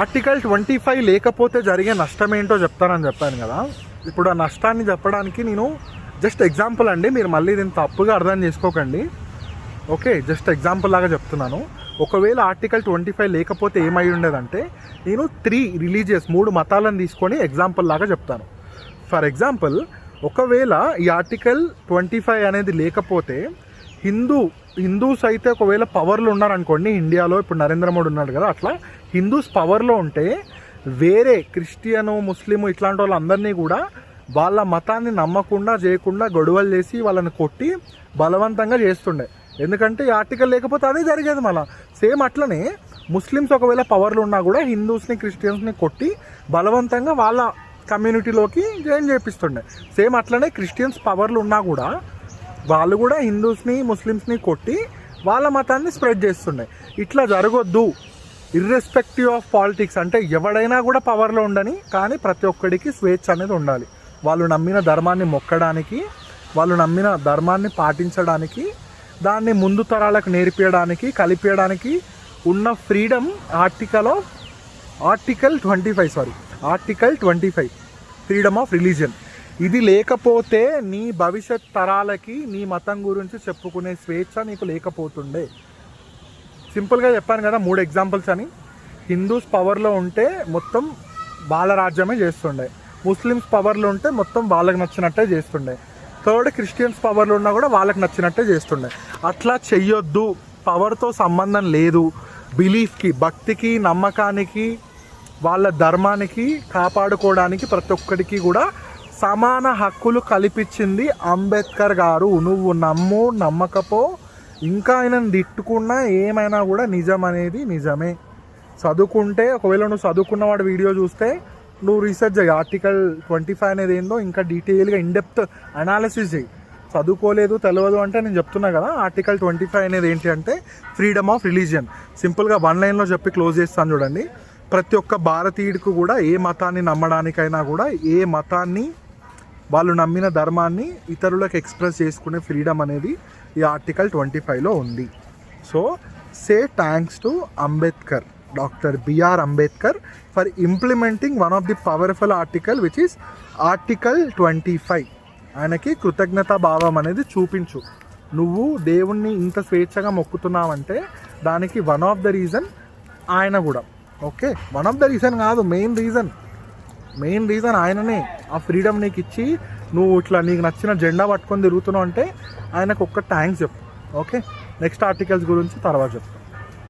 Article 25 లేకపోతే జరిగే నష్టం ఏంటో చెప్తానని చెప్పాను కదా. ఇప్పుడు ఆ నష్టాన్ని చెప్పడానికి నేను జస్ట్ ఎగ్జాంపుల్ అండి, మీరు మళ్ళీ దీన్ని తప్పుగా అర్థం చేసుకోకండి. ఓకే, జస్ట్ ఎగ్జాంపుల్ లాగా చెప్తున్నాను. ఒకవేళ ఆర్టికల్ 25 లేకపోతే ఏమై ఉండేదంటే, నేను 3 మతాలను తీసుకొని ఎగ్జాంపుల్ లాగా చెప్తాను. ఫర్ ఎగ్జాంపుల్, ఒకవేళ ఈ ఆర్టికల్ 25 అనేది లేకపోతే హిందూస్ అయితే ఒకవేళ పవర్లో ఉన్నారనుకోండి, ఇండియాలో ఇప్పుడు నరేంద్ర మోడీ ఉన్నాడు కదా, అట్లా హిందూస్ పవర్లో ఉంటే వేరే క్రిస్టియను ముస్లిము ఇట్లాంటి వాళ్ళందరినీ కూడా వాళ్ళ మతాన్ని నమ్మకుండా చేయకుండా గొడవలు చేసి వాళ్ళని కొట్టి బలవంతంగా చేస్తుండే. ఎందుకంటే ఈ ఆర్టికల్ లేకపోతే అదే జరిగేది. మళ్ళీ సేమ్ అట్లనే ముస్లిమ్స్ ఒకవేళ పవర్లో ఉన్నా కూడా హిందూస్ని క్రిస్టియన్స్ని కొట్టి బలవంతంగా వాళ్ళ కమ్యూనిటీలోకి జాయిన్ చేపిస్తుండే. సేమ్ అట్లనే క్రిస్టియన్స్ పవర్లు ఉన్నా కూడా వాళ్ళు కూడా హిందూస్ని ముస్లిమ్స్ని కొట్టి వాళ్ళ మతాన్ని స్ప్రెడ్ చేస్తుండే. ఇట్లా జరగొద్దు. ఇర్రెస్పెక్టివ్ ఆఫ్ పాలిటిక్స్, అంటే ఎవడైనా కూడా పవర్లో ఉండని, కానీ ప్రతి ఒక్కడికి స్వేచ్ఛ అనేది ఉండాలి. వాళ్ళు నమ్మిన ధర్మాన్ని మొక్కడానికి, వాళ్ళు నమ్మిన ధర్మాన్ని పాటించడానికి, దాన్ని ముందు తరాలకు నేర్పించడానికి, కలిపేయడానికి ఉన్న freedom article 25 freedom of religion. ఇది లేకపోతే నీ భవిష్యత్ తరాలకి నీ మతం గురించి చెప్పుకునే స్వేచ్ఛ నీకు లేకపోతుండే. సింపుల్గా చెప్పాను కదా 3 ఎగ్జాంపుల్స్ అని. హిందూస్ పవర్లో ఉంటే మొత్తం వాళ్ళ రాజ్యమే చేస్తుండే, ముస్లిమ్స్ పవర్లో ఉంటే మొత్తం వాళ్ళకి నచ్చినట్టే చేస్తుండే, థర్డ్ క్రిస్టియన్స్ పవర్లో ఉన్నా కూడా వాళ్ళకి నచ్చినట్టే చేస్తుండే. అట్లా చెయ్యొద్దు. పవర్తో సంబంధం లేదు. బిలీఫ్కి, భక్తికి, నమ్మకానికి, వాళ్ళ ధర్మానికి కాపాడుకోవడానికి ప్రతి ఒక్కడికి కూడా సమాన హక్కులు కల్పించింది అంబేద్కర్ గారు. నువ్వు నమ్ము నమ్మకపో, ఇంకా ఆయనను తిట్టుకున్నా ఏమైనా కూడా నిజం అనేది నిజమే. చదువుకుంటే, ఒకవేళ నువ్వు చదువుకున్నవాడు వీడియో చూస్తే నువ్వు రీసెర్చ్ చేయి. ఆర్టికల్ 25 అనేది ఏందో ఇంకా డీటెయిల్గా ఇన్డెప్త్ అనాలిసిస్ చేయి. చదువుకోలేదు తెలియదు అంటే నేను చెప్తున్నా కదా. ఆర్టికల్ 25 అనేది ఏంటి అంటే ఫ్రీడమ్ ఆఫ్ రిలీజియన్. సింపుల్గా 1 లైన్లో చెప్పి క్లోజ్ చేస్తాను చూడండి. ప్రతి ఒక్క భారతీయుడికి కూడా ఏ మతాన్ని నమ్మడానికైనా కూడా, ఏ మతాన్ని వాళ్ళు నమ్మిన ధర్మాన్ని ఇతరులకు ఎక్స్ప్రెస్ చేసుకునే ఫ్రీడమ్ అనేది ఈ ఆర్టికల్ 25లో ఉంది. So say thanks to Ambedkar, doctor B R Ambedkar, for implementing one of the powerful article which is article 25. ఆయనకి కృతజ్ఞతా భావం అనేది చూపించు. నువ్వు దేవుణ్ణి ఇంత స్వేచ్ఛగా మొక్కుతున్నావంటే దానికి వన్ ఆఫ్ ద రీజన్ ఆయన కూడా. Okay, one of the reason కాదు, మెయిన్ రీజన్ ఆయననే. ఆ ఫ్రీడమ్ నీకు ఇచ్చి నువ్వు ఇట్లా నీకు నచ్చిన జెండా పట్టుకొని తిరుగుతున్నావు అంటే ఆయనకు ఒక్క థ్యాంక్స్ చెప్పు. ఓకే, నెక్స్ట్ ఆర్టికల్స్ గురించి తర్వాత చెప్తాను.